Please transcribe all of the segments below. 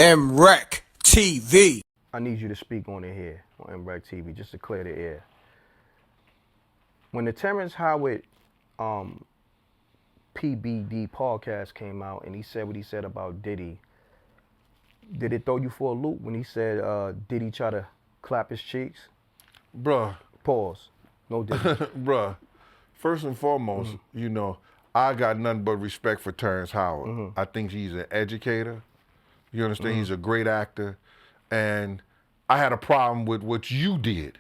MRecktv. I need you to speak on it here on MRecktv just to clear the air. When the Terrence Howard PBD podcast came out and he said what he said about Diddy, did it throw you for a loop when he said Diddy try to clap his cheeks? Bruh. Pause. No Diddy. Bruh. First and foremost, you know, I got nothing but respect for Terrence Howard. I think he's an educator. You understand? He's a great actor. And I had a problem with what you did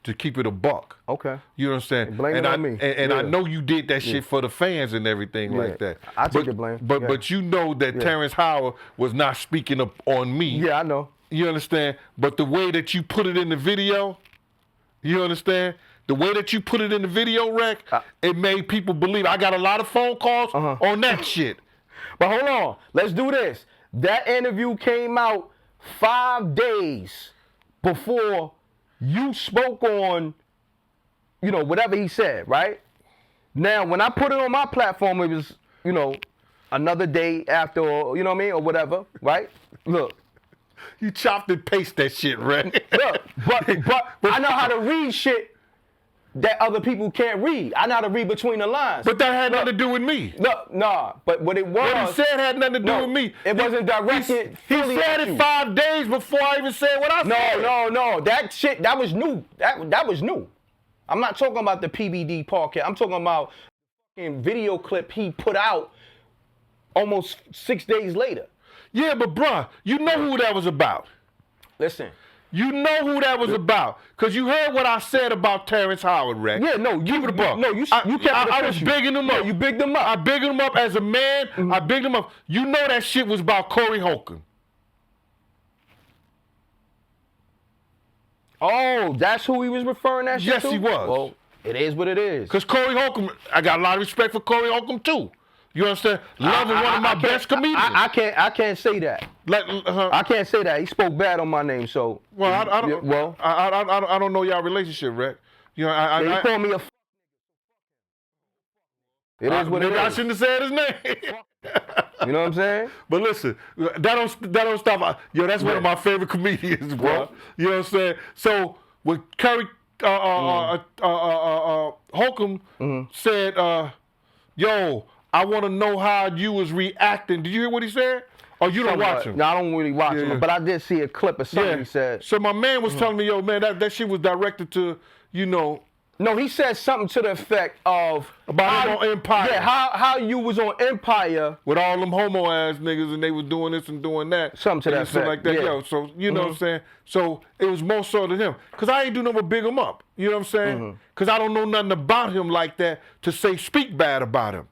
to keep it a buck. Okay. You understand? Blame it on me. And I know you did that shit for the fans and everything like that. I take the blame. But you know that Terrence Howard was not speaking up on me. Yeah, I know. You understand? But the way that you put it in the video, you understand? The way that you put it in the video, Reck, it made people believe. I got a lot of phone calls on that shit. But hold on. Let's do this. That interview came out 5 days before you spoke on, you know, whatever he said, right? Now, when I put it on my platform, it was, you know, another day after, or, you know what I mean, or whatever, right? Look. You chopped and pasted that shit, Reck. Look, but I know how to read shit that other people can't read. I know how to read between the lines. But that had nothing to do with me. Nah. But what it was... What he said had nothing to do with me. It wasn't directed... He said it 5 days before I even said what I said. No. That shit, that was new. That was new. I'm not talking about the PBD podcast. I'm talking about the video clip he put out almost 6 days later. Yeah, but bruh, you know who that was about. Listen. You know who that was about, because you heard what I said about Terrence Howard, Reck. Yeah, no, keep it a buck. No, you kept it I was bigging him up. Yeah, you bigged him up. I bigged him up as a man. I bigged him up. You know that shit was about Cory Holcomb. Oh, that's who he was referring that shit to? Yes, he was. Well, it is what it is. Because Cory Holcomb, I got a lot of respect for Cory Holcomb too. You understand? Loving one of my best comedians. I can't say that. I can't say that. He spoke bad on my name, so. Well, I don't know y'all relationship, Reck. You know, he called me a. It is what it is. I shouldn't have said his name. You know what I'm saying? But listen, that don't stop. Yo, that's one of my favorite comedians, bro. Well, you know what I'm saying? So when Cory Holcomb said, "Yo, I want to know how you was reacting." Did you hear what he said? Or you don't watch him? No, I don't really watch him, but I did see a clip of something he said. So my man was telling me, yo, man, that shit was directed to, you know. No, he said something to the effect of about him on Empire. Yeah, how you was on Empire with all them homo ass niggas and they was doing this and doing that. Something to that effect. Like that, yo. So you know what I'm saying? So it was more so to him. Cause I ain't do nothing but big him up. You know what I'm saying? Cause I don't know nothing about him like that to say speak bad about him.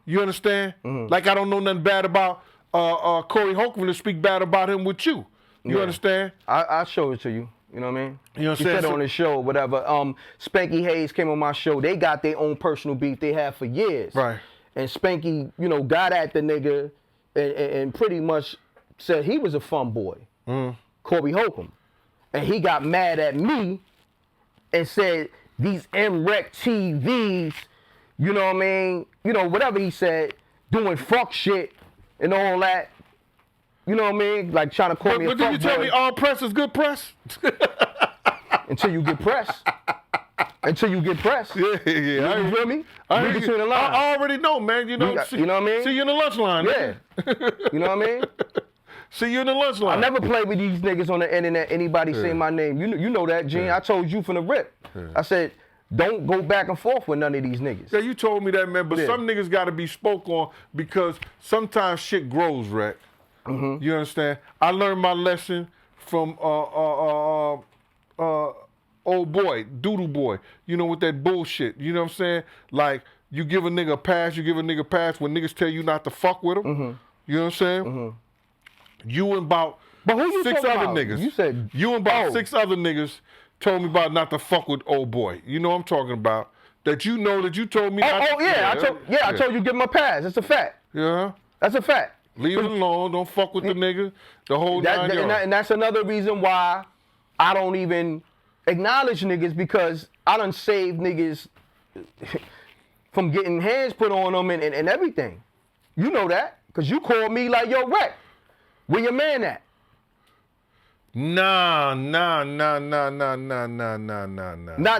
You understand? Like I don't know nothing bad about Cory Holcomb to speak bad about him with you. You understand? I'll show it to you. You know what I mean? You know what I'm saying? He said on his show, whatever. Spanky Hayes came on my show. They got their own personal beef they had for years. Right. And Spanky, you know, got at the nigga and pretty much said he was a fun boy, Cory Holcomb. And he got mad at me and said, these MRecktVs, you know what I mean? You know, whatever he said, doing fuck shit and all that. You know what I mean? Like trying to call me a fuck boy. But did you tell me all press is good press? Until you get pressed. Until you get pressed. Yeah. You feel me? Read between the lines. I already know, man. You know what I mean? See you in the lunch line. Yeah. You know what I mean? See you in the lunch line. I never play with these niggas on the internet. Anybody say my name. You know that, Gene. I told you from the rip. I said, don't go back and forth with none of these niggas. Yeah, you told me that, man. But some niggas got to be spoke on because sometimes shit grows, Reck. You understand? I learned my lesson from old boy, Doodle Boy. You know, with that bullshit. You know what I'm saying? Like, you give a nigga a pass, when niggas tell you not to fuck with them. You know what I'm saying? You and about 6 other niggas. You said you and about 6 other niggas told me about not to fuck with old boy. You know what I'm talking about? That you know that you told me not to. I told you give him a pass. That's a fact. Yeah. That's a fact. Leave it alone. Don't fuck with the nigga. The whole 9 yards. And that's another reason why I don't even acknowledge niggas, because I done saved niggas from getting hands put on them and everything. You know that, because you called me like, yo, Reck, Where your man at? Nah. Not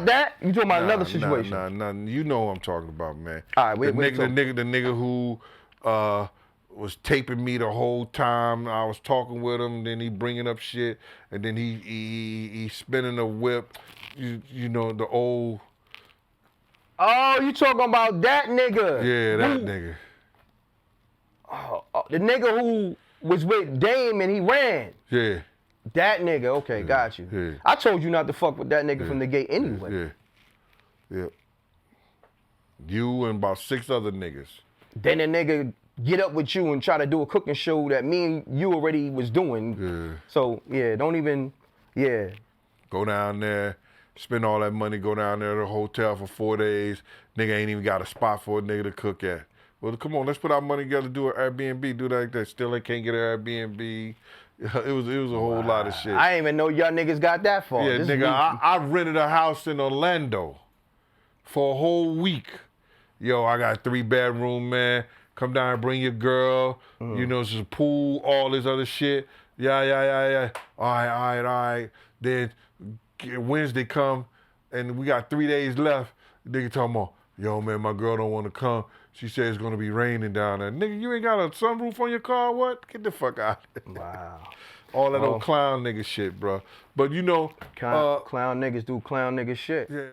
that? You talking about another situation? Nah. You know what I'm talking about, man. All right, the nigga who was taping me the whole time. I was talking with him, then he bringing up shit, and then he spinning a whip. You know the old. Oh, you talking about that nigga? Yeah, that nigga. The nigga who was with Dame and he ran. Yeah. That nigga, okay, got you. Yeah. I told you not to fuck with that nigga from the gate anyway. Yeah. You and about 6 other niggas. Then the nigga get up with you and try to do a cooking show that me and you already was doing. Yeah. So, yeah, don't even, yeah. Go down there, spend all that money, go down there to the hotel for 4 days. Nigga ain't even got a spot for a nigga to cook at. Well, come on, let's put our money together, do an Airbnb, do that like that. Still ain't can't get an Airbnb. It was a whole lot of shit. I didn't even know y'all niggas got that far. Yeah, nigga, I rented a house in Orlando for a whole week. Yo, I got a 3-bedroom, man. Come down and bring your girl. You know, it's just a pool, all this other shit. Yeah. All right. Then Wednesday come, and we got 3 days left. Nigga talking about, yo, man, my girl don't want to come. She said it's going to be raining down there. Nigga, you ain't got a sunroof on your car? What? Get the fuck out of here. Wow. All that old clown nigga shit, bro. But you know. Clown niggas do clown nigga shit. Yeah.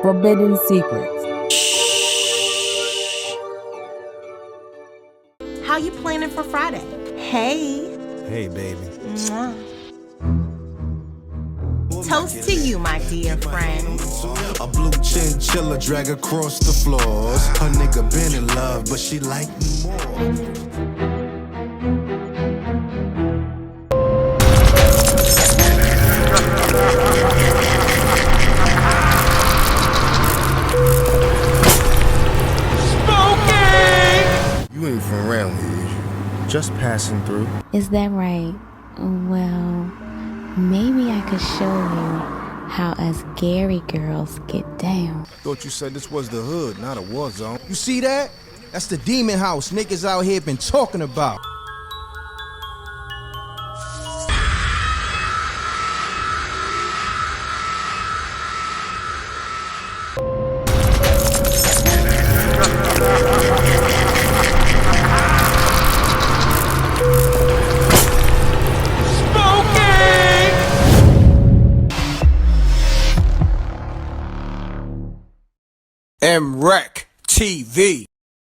Forbidden Secrets. How you planning for Friday? Hey. Hey, baby. Mwah. Toast to you, my dear friend. A blue chinchilla drag across the floors. Her nigga been in love, but she like me more. You ain't from around here, just passing through. Is that right? Well, maybe I could show you how us Gary girls get down. Thought you said this was the hood, not a war zone. You see that? That's the demon house niggas out here been talking about. MRecktv.